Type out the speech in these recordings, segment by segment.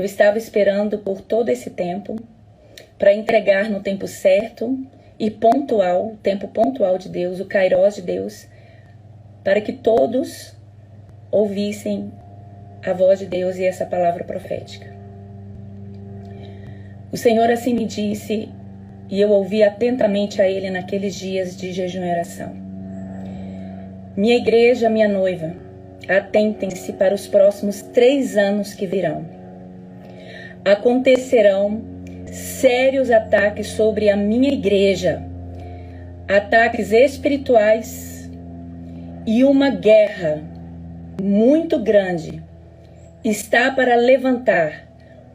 Eu estava esperando por todo esse tempo para entregar no tempo certo e pontual, tempo pontual de Deus, o Kairós de Deus, para que todos ouvissem a voz de Deus e essa palavra profética. O Senhor assim me disse, e eu ouvi atentamente a Ele naqueles dias de jejum e oração. Minha igreja, minha noiva, atentem-se para os próximos 3 anos que virão. Acontecerão sérios ataques sobre a minha igreja, ataques espirituais, e uma guerra muito grande está para levantar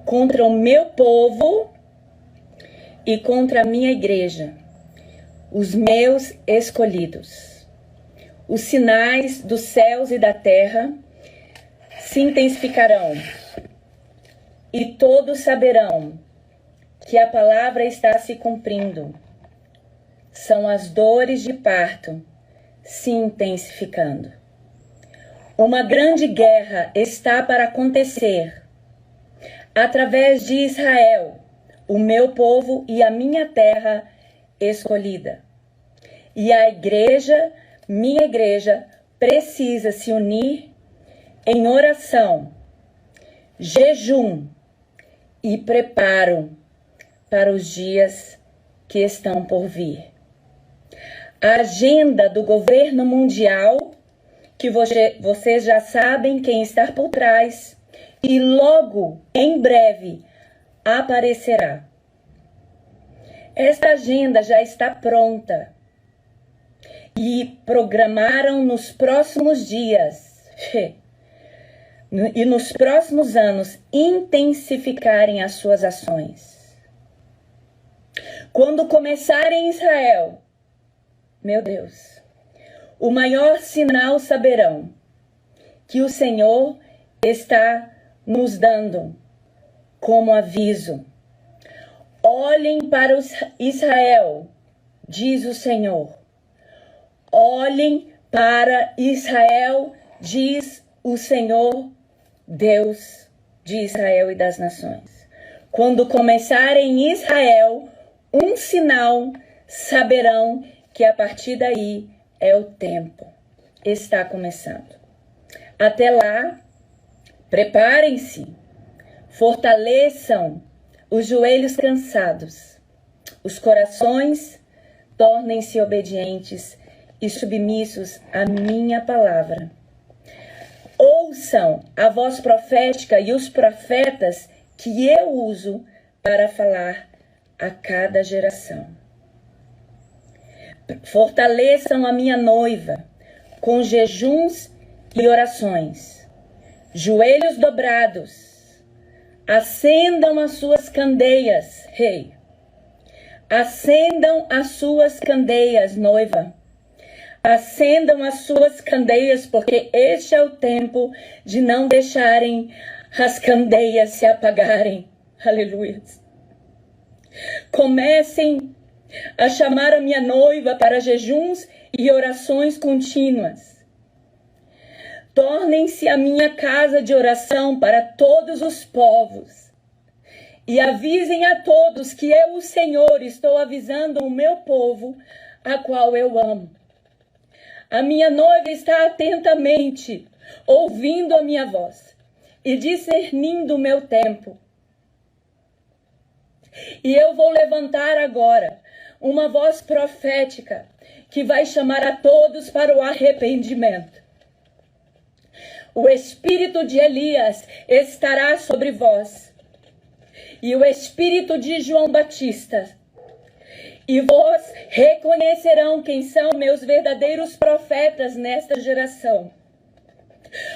contra o meu povo e contra a minha igreja, os meus escolhidos. Os sinais dos céus e da terra se intensificarão, e todos saberão que a palavra está se cumprindo. São as dores de parto se intensificando. Uma grande guerra está para acontecer através de Israel, o meu povo e a minha terra escolhida. E a igreja, minha igreja, precisa se unir em oração, jejum e preparo para os dias que estão por vir. A agenda do governo mundial, que vocês já sabem quem está por trás, e logo, em breve, aparecerá. Esta agenda já está pronta e programaram nos próximos dias e nos próximos anos intensificarem as suas ações. Quando começarem em Israel, meu Deus, o maior sinal saberão que o Senhor está nos dando como aviso. Olhem para Israel, diz o Senhor. Olhem para Israel, diz o Senhor, Deus de Israel e das nações. Quando começarem em Israel, um sinal, saberão que a partir daí é o tempo. Está começando. Até lá, preparem-se, fortaleçam os joelhos cansados, os corações tornem-se obedientes e submissos à minha palavra. Ouçam a voz profética e os profetas que eu uso para falar a cada geração. Fortaleçam a minha noiva com jejuns e orações, joelhos dobrados. Acendam as suas candeias, rei. Acendam as suas candeias, noiva. Acendam as suas candeias, porque este é o tempo de não deixarem as candeias se apagarem. Aleluia. Comecem a chamar a minha noiva para jejuns e orações contínuas. Tornem-se a minha casa de oração para todos os povos. E avisem a todos que eu, o Senhor, estou avisando o meu povo, a qual eu amo. A minha noiva está atentamente ouvindo a minha voz e discernindo o meu tempo. E eu vou levantar agora uma voz profética que vai chamar a todos para o arrependimento. O espírito de Elias estará sobre vós, e o espírito de João Batista. E vós reconhecerão quem são meus verdadeiros profetas nesta geração,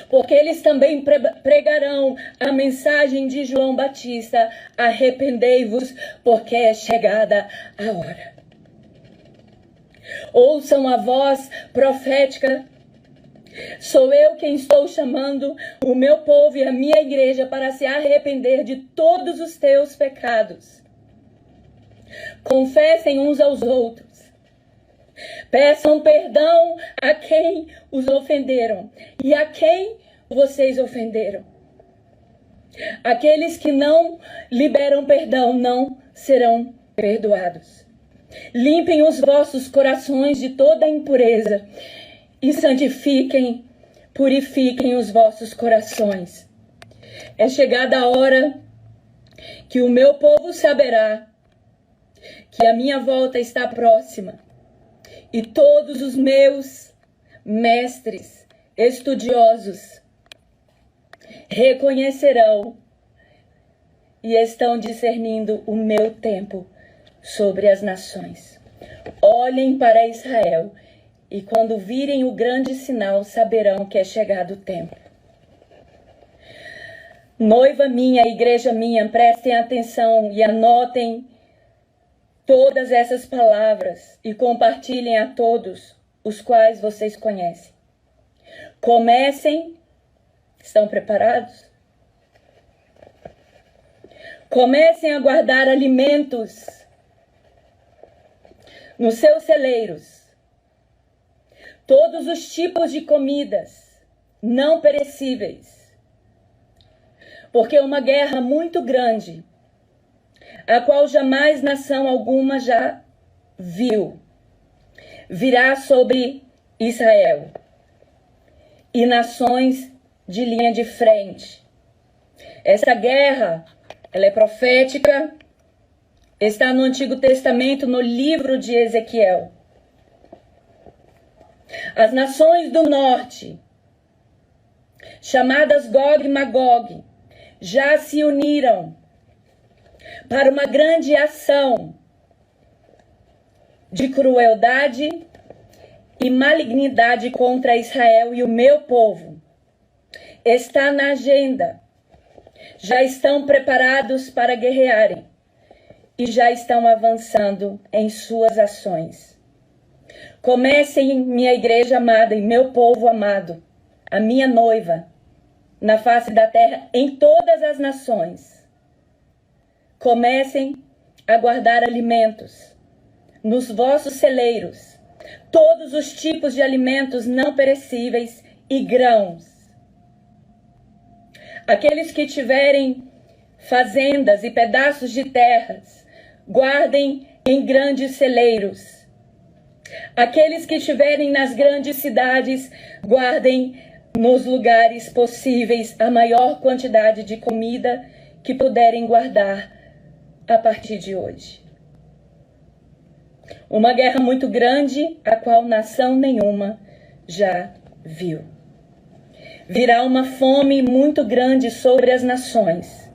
porque eles também pregarão a mensagem de João Batista: arrependei-vos, porque é chegada a hora. Ouçam a voz profética. Sou eu quem estou chamando o meu povo e a minha igreja para se arrepender de todos os teus pecados. Confessem uns aos outros. Peçam perdão a quem os ofenderam e a quem vocês ofenderam. Aqueles que não liberam perdão não serão perdoados. Limpem os vossos corações de toda impureza e santifiquem, purifiquem os vossos corações. É chegada a hora que o meu povo saberá que a minha volta está próxima e todos os meus mestres estudiosos reconhecerão e estão discernindo o meu tempo sobre as nações. Olhem para Israel e quando virem o grande sinal saberão que é chegado o tempo. Noiva minha, igreja minha, prestem atenção e anotem todas essas palavras e compartilhem a todos os quais vocês conhecem. Comecem, estão preparados? Comecem a guardar alimentos nos seus celeiros. Todos os tipos de comidas não perecíveis. Porque uma guerra muito grande, a qual jamais nação alguma já viu, virá sobre Israel e nações de linha de frente. Essa guerra, ela é profética, está no Antigo Testamento, no livro de Ezequiel. As nações do norte, chamadas Gog e Magog, já se uniram para uma grande ação de crueldade e malignidade contra Israel e o meu povo. Está na agenda. Já estão preparados para guerrearem e já estão avançando em suas ações. Comecem, minha igreja amada e meu povo amado, a minha noiva, na face da terra, em todas as nações. Comecem a guardar alimentos nos vossos celeiros, todos os tipos de alimentos não perecíveis e grãos. Aqueles que tiverem fazendas e pedaços de terras, guardem em grandes celeiros. Aqueles que estiverem nas grandes cidades, guardem nos lugares possíveis a maior quantidade de comida que puderem guardar a partir de hoje. Uma guerra muito grande, a qual nação nenhuma já viu. Virá uma fome muito grande sobre as nações,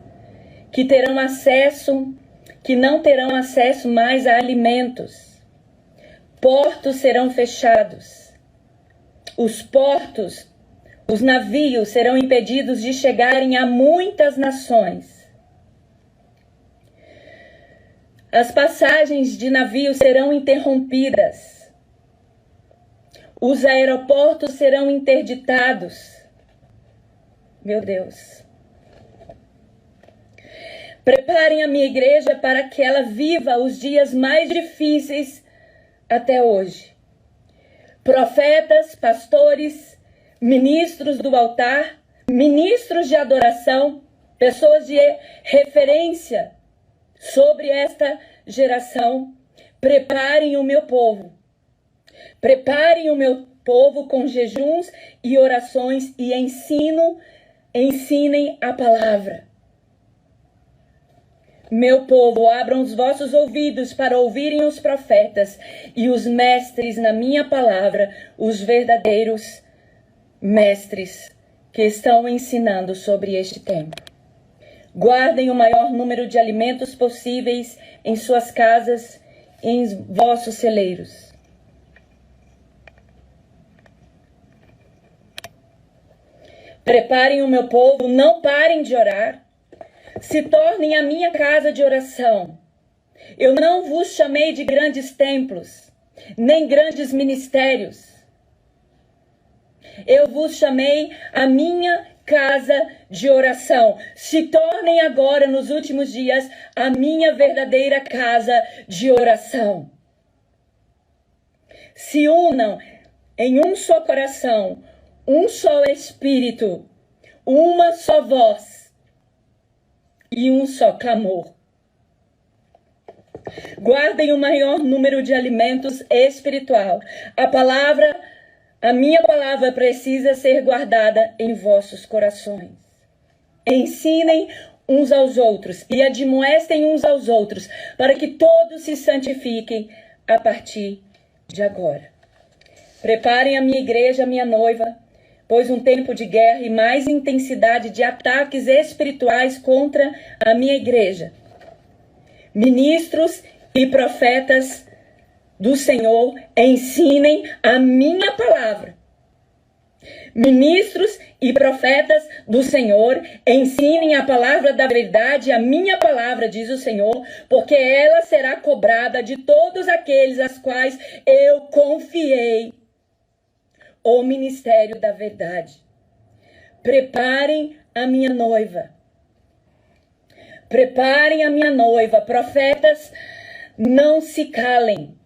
que terão acesso, que não terão acesso mais a alimentos. Portos serão fechados. Os navios serão impedidos de chegarem a muitas nações. As passagens de navios serão interrompidas. Os aeroportos serão interditados. Meu Deus. Preparem a minha igreja para que ela viva os dias mais difíceis até hoje. Profetas, pastores, ministros do altar, ministros de adoração, pessoas de referência sobre esta geração, preparem o meu povo. Preparem o meu povo com jejuns e orações e ensinem a palavra. Meu povo, abram os vossos ouvidos para ouvirem os profetas e os mestres na minha palavra, os verdadeiros mestres que estão ensinando sobre este tempo. Guardem o maior número de alimentos possíveis em suas casas e em vossos celeiros. Preparem o meu povo, não parem de orar. Se tornem a minha casa de oração. Eu não vos chamei de grandes templos, nem grandes ministérios. Eu vos chamei a minha casa de oração. Se tornem agora, nos últimos dias, a minha verdadeira casa de oração. Se unam em um só coração, um só espírito, uma só voz. e um só clamor. Guardem o maior número de alimentos espiritual. A minha palavra precisa ser guardada em vossos corações. Ensinem uns aos outros e admoestem uns aos outros, para que todos se santifiquem a partir de agora. Preparem a minha igreja, a minha noiva, pois um tempo de guerra e mais intensidade de ataques espirituais contra a minha igreja. Ministros e profetas do Senhor, ensinem a minha palavra. Ministros e profetas do Senhor, ensinem a palavra da verdade, a minha palavra, diz o Senhor, porque ela será cobrada de todos aqueles aos quais eu confiei o ministério da verdade. Preparem a minha noiva. Preparem a minha noiva. Profetas, não se calem.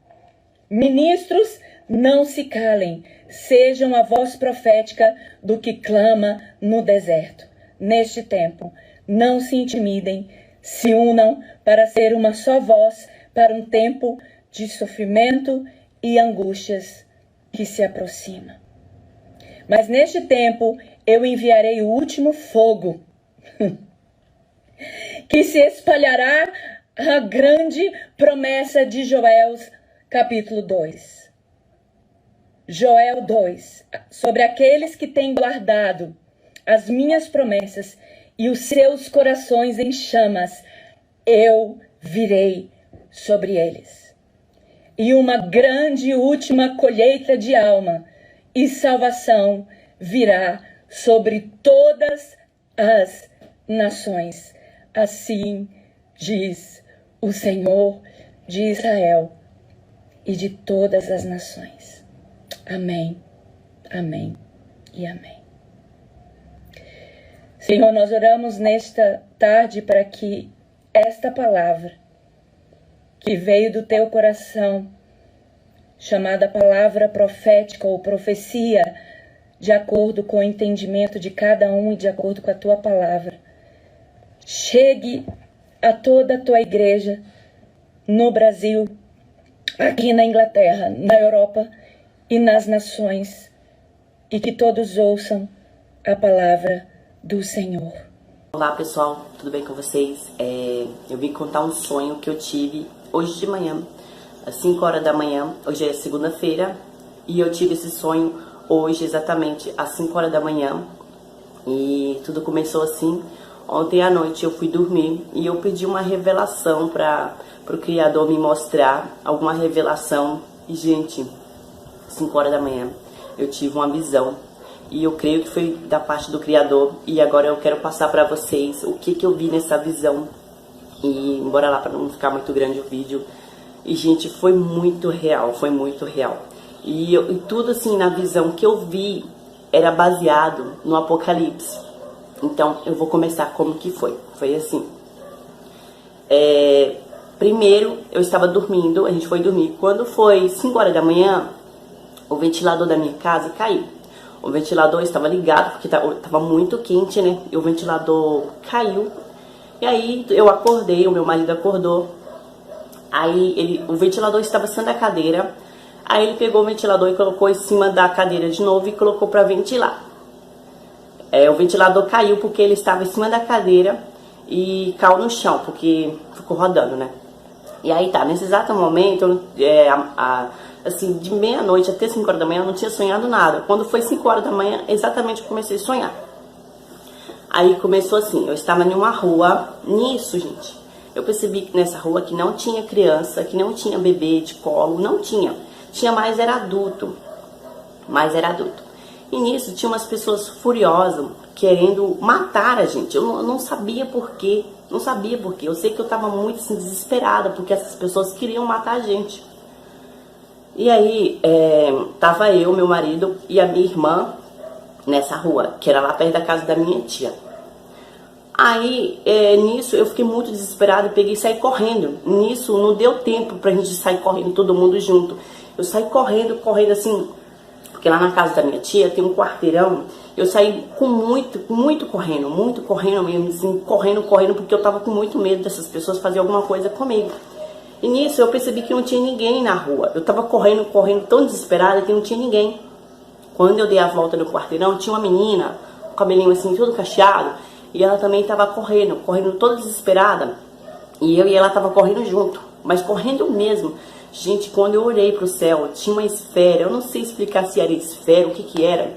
Ministros, não se calem. Sejam a voz profética do que clama no deserto. Neste tempo, não se intimidem. Se unam para ser uma só voz para um tempo de sofrimento e angústias que se aproxima. Mas neste tempo eu enviarei o último fogo que se espalhará a grande promessa de Joel, capítulo 2. Joel 2. Sobre aqueles que têm guardado as minhas promessas e os seus corações em chamas, eu virei sobre eles. E uma grande última colheita de alma e salvação virá sobre todas as nações. Assim diz o Senhor de Israel e de todas as nações. Amém, amém e amém. Senhor, nós oramos nesta tarde para que esta palavra que veio do teu coração, chamada palavra profética ou profecia, de acordo com o entendimento de cada um e de acordo com a tua palavra, chegue a toda a tua igreja no Brasil, aqui na Inglaterra, na Europa e nas nações, e que todos ouçam a palavra do Senhor. Olá pessoal, tudo bem com vocês? Eu vim contar um sonho que eu tive hoje de manhã, às 5 horas da manhã. Hoje é segunda-feira e eu tive esse sonho hoje exatamente às 5 horas da manhã. E tudo começou assim. Ontem à noite eu fui dormir e eu pedi uma revelação para o Criador me mostrar alguma revelação. E gente, 5 horas da manhã eu tive uma visão e eu creio que foi da parte do Criador. E agora eu quero passar para vocês o que eu vi nessa visão. E bora lá para não ficar muito grande o vídeo. E gente, foi muito real, foi muito real. E tudo assim na visão que eu vi era baseado no Apocalipse. Então eu vou começar como que foi. Foi assim. Primeiro eu estava dormindo, a gente foi dormir. Quando foi 5 horas da manhã, o ventilador da minha casa caiu. O ventilador estava ligado porque estava muito quente, né? E o ventilador caiu. E aí eu acordei, o meu marido acordou. Aí o ventilador estava em cima da cadeira. Aí ele pegou o ventilador e colocou em cima da cadeira de novo e colocou para ventilar. O ventilador caiu porque ele estava em cima da cadeira e caiu no chão, porque ficou rodando, né? E aí tá, nesse exato momento, assim, de meia-noite até 5 horas da manhã eu não tinha sonhado nada. Quando foi 5 horas da manhã, exatamente eu comecei a sonhar. Aí começou assim, eu estava em uma rua, nisso, gente, eu percebi que nessa rua que não tinha criança, que não tinha bebê de colo, não tinha. Tinha mais era adulto. E nisso tinha umas pessoas furiosas, querendo matar a gente. Eu não sabia por quê. Não sabia por quê. Eu sei que eu tava muito assim, desesperada, porque essas pessoas queriam matar a gente. E aí, tava eu, meu marido e a minha irmã nessa rua, que era lá perto da casa da minha tia. Aí, nisso, eu fiquei muito desesperada e peguei e saí correndo. Nisso, não deu tempo pra gente sair correndo todo mundo junto. Eu saí correndo assim, Porque lá na casa da minha tia tem um quarteirão. Eu saí com muito correndo mesmo, assim, correndo, porque eu tava com muito medo dessas pessoas fazerem alguma coisa comigo. E nisso eu percebi que não tinha ninguém na rua. Eu tava correndo tão desesperada que não tinha ninguém. Quando eu dei a volta no quarteirão, tinha uma menina, com o cabelinho assim, todo cacheado, e ela também tava correndo toda desesperada. E eu e ela tava correndo junto, mas correndo mesmo. Gente, quando eu olhei pro céu, tinha uma esfera, eu não sei explicar se era esfera, o que que era.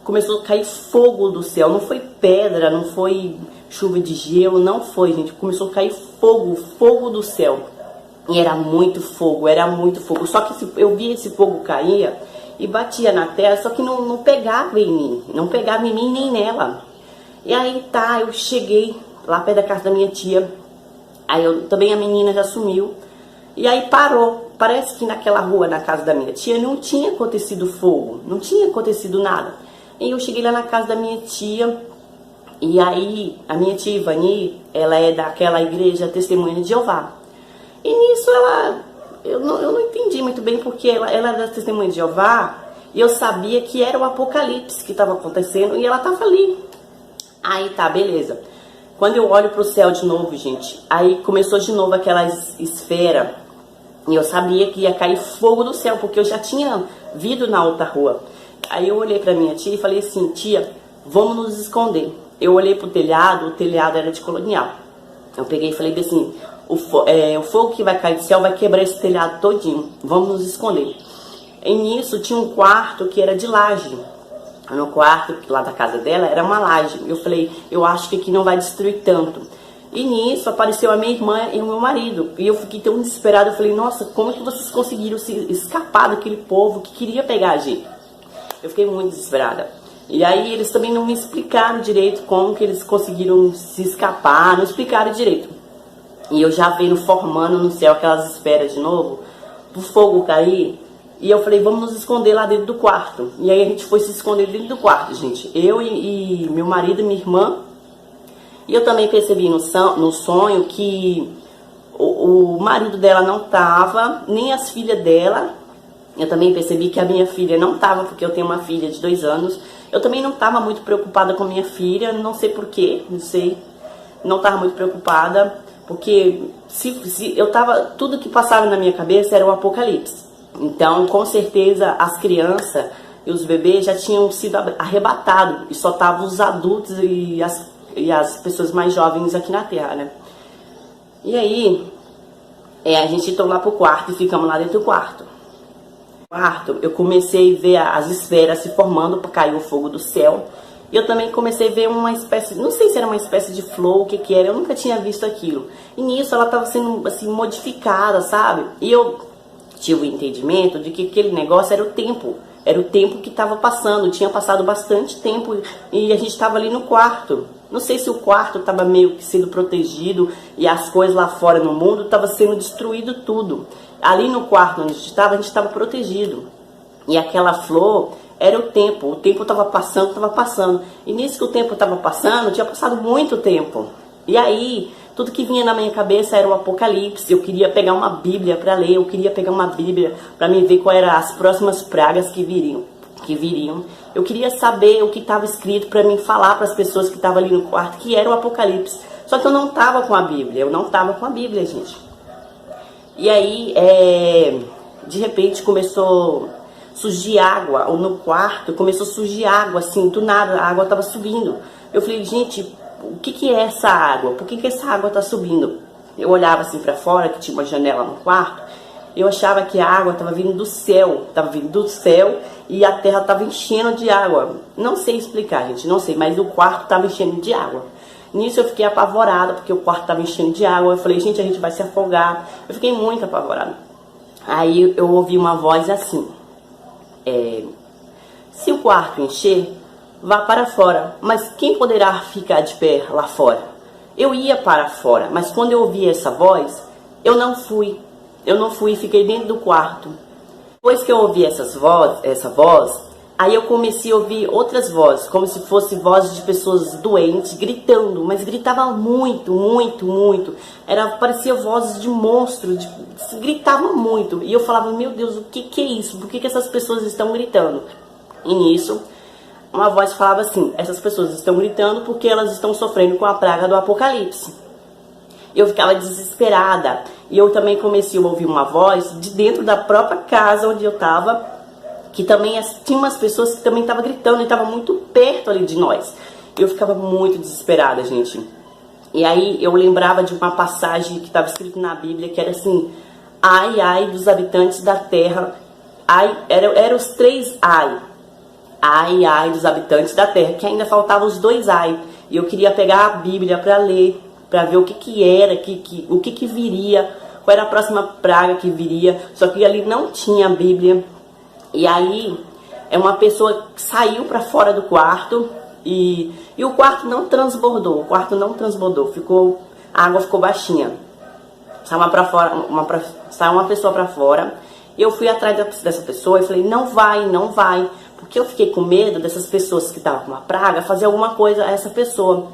Começou a cair fogo do céu, não foi pedra, não foi chuva de gelo, não foi, gente. Começou a cair fogo do céu. E era muito fogo. Só que eu via esse fogo cair e batia na terra, só que não pegava em mim. Não pegava em mim nem nela. E aí tá, eu cheguei lá perto da casa da minha tia. Aí também a menina já sumiu. E aí parou. Parece que naquela rua, na casa da minha tia, não tinha acontecido fogo. Não tinha acontecido nada. E eu cheguei lá na casa da minha tia. E aí, a minha tia Ivani, ela é daquela igreja Testemunha de Jeová. E nisso eu não entendi muito bem porque ela era da Testemunha de Jeová. E eu sabia que era o Apocalipse que estava acontecendo e ela estava ali. Aí tá, beleza. Quando eu olho pro céu de novo, gente, aí começou de novo aquela esfera. E eu sabia que ia cair fogo do céu, porque eu já tinha vindo na outra rua. Aí eu olhei pra minha tia e falei assim, tia, vamos nos esconder. Eu olhei pro telhado, o telhado era de colonial. Eu peguei e falei assim, o fogo que vai cair do céu vai quebrar esse telhado todinho. Vamos nos esconder. E nisso tinha um quarto que era de laje. No quarto lá da casa dela era uma laje. Eu falei, eu acho que aqui não vai destruir tanto. E nisso apareceu a minha irmã e o meu marido. E eu fiquei tão desesperada. Eu falei, nossa, como é que vocês conseguiram se escapar daquele povo que queria pegar a gente? Eu fiquei muito desesperada. E aí eles também não me explicaram direito como que eles conseguiram se escapar. Não explicaram direito. E eu já vendo formando no céu aquelas esferas de novo. Pro fogo cair. E eu falei, vamos nos esconder lá dentro do quarto. E aí a gente foi se esconder dentro do quarto, gente. Eu e meu marido e minha irmã. E eu também percebi no sonho que o marido dela não tava, nem as filhas dela. Eu também percebi que a minha filha não tava, porque eu tenho uma filha de 2 anos. Eu também não tava muito preocupada com a minha filha, não sei porquê, não sei. Não tava muito preocupada, porque se eu tava, tudo que passava na minha cabeça era o Apocalipse. Então, com certeza, as crianças e os bebês já tinham sido arrebatados. E só estavam os adultos e as pessoas mais jovens aqui na Terra, né? E aí, a gente entrou lá pro quarto e ficamos lá dentro do quarto. No quarto, eu comecei a ver as esferas se formando para cair o fogo do céu. E eu também comecei a ver uma espécie, não sei se era uma espécie de flor, o que que era, eu nunca tinha visto aquilo. E nisso ela estava sendo, assim, modificada, sabe? E eu tive o entendimento de que aquele negócio era o tempo. Era o tempo que estava passando, tinha passado bastante tempo e a gente estava ali no quarto. Não sei se o quarto estava meio que sendo protegido e as coisas lá fora no mundo estavam sendo destruído tudo. Ali no quarto onde a gente estava protegido. E aquela flor era o tempo estava passando. E nisso que o tempo estava passando, tinha passado muito tempo. E aí, tudo que vinha na minha cabeça era o Apocalipse. Eu queria pegar uma Bíblia para ler, eu queria pegar uma Bíblia para me ver quais eram as próximas pragas que viriam. Eu queria saber o que estava escrito para mim falar para as pessoas que estavam ali no quarto, que era o Apocalipse. Só que eu não estava com a Bíblia, gente. E aí, de repente, começou a surgir água no quarto, começou a surgir água, assim, do nada, a água estava subindo. Eu falei, gente, o que é essa água? Por que essa água está subindo? Eu olhava assim para fora, que tinha uma janela no quarto, eu achava que a água estava vindo do céu, e a terra estava enchendo de água. Não sei explicar, gente, não sei, mas o quarto estava enchendo de água. Nisso eu fiquei apavorada, porque o quarto estava enchendo de água. Eu falei, gente, a gente vai se afogar. Eu fiquei muito apavorada. Aí eu ouvi uma voz assim, se o quarto encher, vá para fora, mas quem poderá ficar de pé lá fora? Eu ia para fora, mas quando eu ouvi essa voz, eu não fui e fiquei dentro do quarto. Depois que eu ouvi essa voz, aí eu comecei a ouvir outras vozes, como se fosse vozes de pessoas doentes, gritando, mas gritava muito, muito, muito. Parecia vozes de monstros, gritava muito. E eu falava, meu Deus, o que é isso? Por que essas pessoas estão gritando? E nisso, uma voz falava assim: essas pessoas estão gritando porque elas estão sofrendo com a praga do Apocalipse. Eu ficava desesperada. E eu também comecei a ouvir uma voz de dentro da própria casa onde eu estava, que também tinha umas pessoas que também estavam gritando e estavam muito perto ali de nós. Eu ficava muito desesperada, gente. E aí eu lembrava de uma passagem que estava escrito na Bíblia, que era assim: ai, ai dos habitantes da terra. Ai, era os 3 ai. Ai, ai dos habitantes da terra, que ainda faltavam os 2 ai. E eu queria pegar a Bíblia para ler, para ver o que era, o que viria, qual era a próxima praga que viria. Só que ali não tinha a Bíblia. E aí uma pessoa saiu para fora do quarto e o quarto não transbordou. A água ficou baixinha. Saiu uma pessoa para fora. Eu fui atrás dessa pessoa e falei: não vai. Porque eu fiquei com medo dessas pessoas que estavam com uma praga fazer alguma coisa a essa pessoa.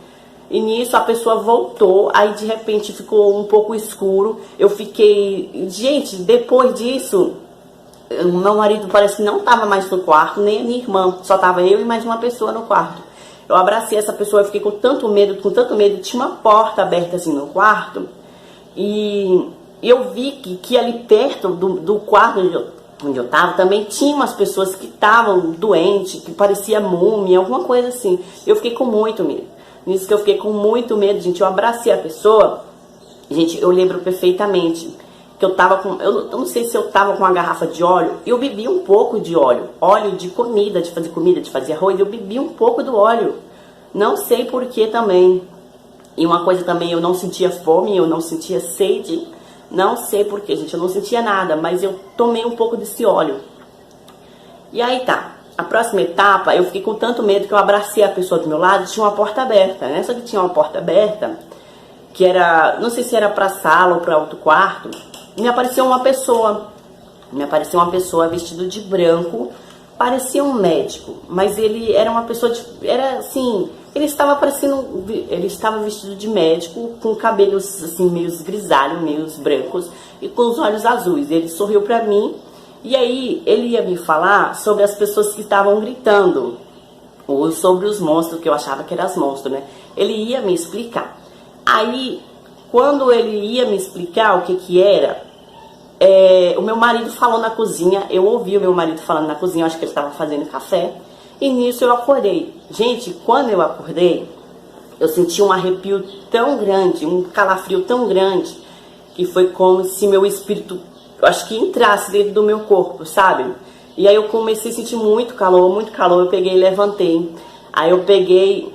E nisso a pessoa voltou, aí de repente ficou um pouco escuro. Eu fiquei... Gente, depois disso, o meu marido parece que não estava mais no quarto, nem a minha irmã. Só estava eu e mais uma pessoa no quarto. Eu abracei essa pessoa, eu fiquei com tanto medo. Tinha uma porta aberta assim no quarto. E eu vi que ali perto do quarto onde eu estava, também tinha umas pessoas que estavam doentes, que parecia múmia, alguma coisa assim. Eu fiquei com muito medo. Nisso que eu fiquei com muito medo, gente, eu abracei a pessoa. Gente, eu lembro perfeitamente que eu tava com... Eu não sei se eu tava com uma garrafa de óleo. Eu bebi um pouco de óleo. Óleo de comida, de fazer arroz. Eu bebi um pouco do óleo. Não sei por que também. E uma coisa também, eu não sentia fome, eu não sentia sede. Não sei por que, gente, eu não sentia nada. Mas eu tomei um pouco desse óleo. E aí tá. A próxima etapa, eu fiquei com tanto medo que eu abracei a pessoa do meu lado e tinha uma porta aberta, né? Só que tinha uma porta aberta, que era, não sei se era pra sala ou pra outro quarto. Me apareceu uma pessoa vestida de branco, parecia um médico, mas ele era uma pessoa era assim, ele estava vestido de médico, com cabelos assim, meio grisalhos, meio brancos e com os olhos azuis. Ele sorriu pra mim. E aí, ele ia me falar sobre as pessoas que estavam gritando, ou sobre os monstros, que eu achava que eram os monstros, né? Ele ia me explicar. Aí, quando ele ia me explicar o que era, o meu marido falou na cozinha, eu ouvi o meu marido falando na cozinha, eu acho que ele estava fazendo café, e nisso eu acordei. Gente, quando eu acordei, eu senti um arrepio tão grande, um calafrio tão grande, que foi como se meu espírito... eu acho que entrasse dentro do meu corpo, sabe? E aí eu comecei a sentir muito calor, eu peguei e levantei. Aí eu peguei,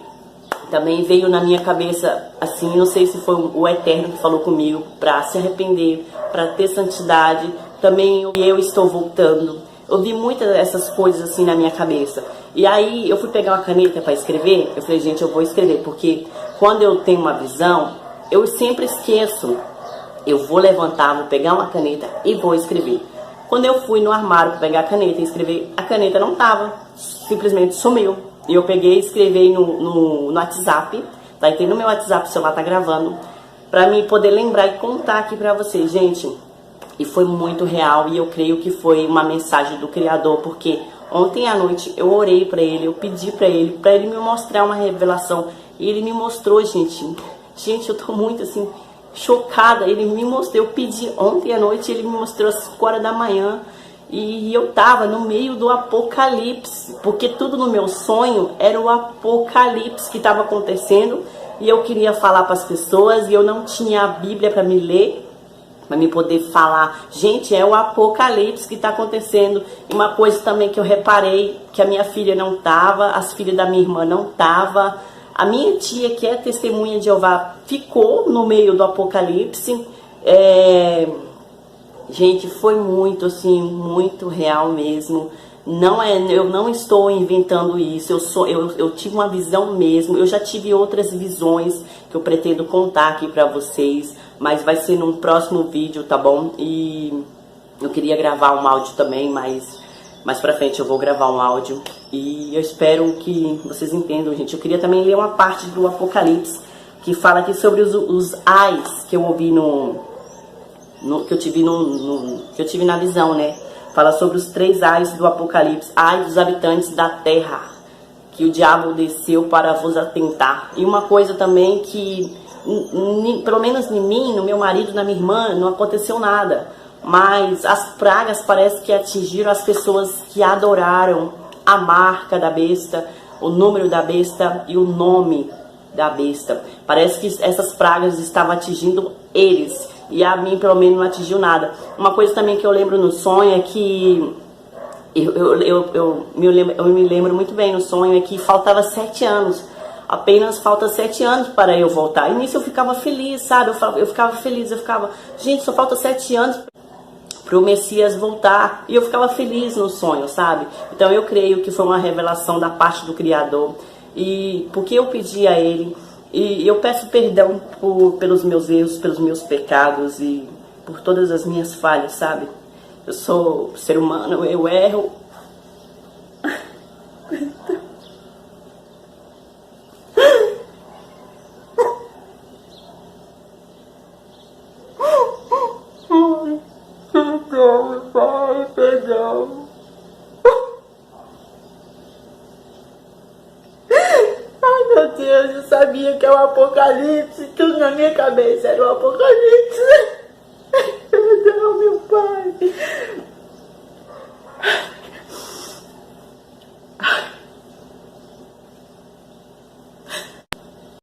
também veio na minha cabeça, assim, não sei se foi o Eterno que falou comigo, pra se arrepender, pra ter santidade. Também eu estou voltando. Eu vi muitas dessas coisas assim na minha cabeça. E aí eu fui pegar uma caneta pra escrever, eu falei: gente, eu vou escrever, porque quando eu tenho uma visão, eu sempre esqueço. Eu vou levantar, vou pegar uma caneta e vou escrever. Quando eu fui no armário para pegar a caneta e escrever, a caneta não tava, simplesmente sumiu. E eu peguei e escrevi no WhatsApp, tá? E tem no meu WhatsApp, o celular tá gravando, para mim poder lembrar e contar aqui para vocês, gente. E foi muito real, e eu creio que foi uma mensagem do Criador, porque ontem à noite eu orei para ele, eu pedi para ele me mostrar uma revelação, e ele me mostrou, gente. Gente, eu tô muito assim... chocada. Ele me mostrou, eu pedi ontem à noite, ele me mostrou às 5 horas da manhã, e eu tava no meio do apocalipse, porque tudo no meu sonho era o apocalipse que estava acontecendo, e eu queria falar para as pessoas, e eu não tinha a Bíblia para me ler, para me poder falar: gente, é o apocalipse que está acontecendo. E uma coisa também que eu reparei, que a minha filha não tava, as filhas da minha irmã não tava. A minha tia, que é testemunha de Jeová, ficou no meio do apocalipse. Gente, foi muito, assim, muito real mesmo. Eu não estou inventando isso. Eu tive uma visão mesmo. Eu já tive outras visões que eu pretendo contar aqui pra vocês, mas vai ser num próximo vídeo, tá bom? E eu queria gravar um áudio também, mas mais pra frente eu vou gravar um áudio. E eu espero que vocês entendam, gente. Eu queria também ler uma parte do Apocalipse, que fala aqui sobre os ais que eu ouvi que eu tive na visão, né? Fala sobre os 3 ais do Apocalipse. Ai dos habitantes da terra, que o diabo desceu para vos atentar. E uma coisa também que, pelo menos em mim, no meu marido, na minha irmã, não aconteceu nada. Mas as pragas parece que atingiram as pessoas que adoraram a marca da besta, o número da besta e o nome da besta. Parece que essas pragas estavam atingindo eles. E a mim, pelo menos, não atingiu nada. Uma coisa também que eu lembro no sonho é que... Eu me lembro muito bem no sonho, é que faltava 7 anos. Apenas falta 7 anos para eu voltar. E nisso eu ficava feliz, sabe? Eu ficava feliz, gente, só falta 7 anos para o Messias voltar. E eu ficava feliz no sonho, sabe? Então eu creio que foi uma revelação da parte do Criador. E porque eu pedi a Ele, e eu peço perdão pelos meus erros, pelos meus pecados e por todas as minhas falhas, sabe? Eu sou ser humano, eu erro. Perdão, Pai, perdão. Ai, meu Deus, eu sabia que é o Apocalipse. Tudo na minha cabeça era o Apocalipse. Perdão, meu Pai.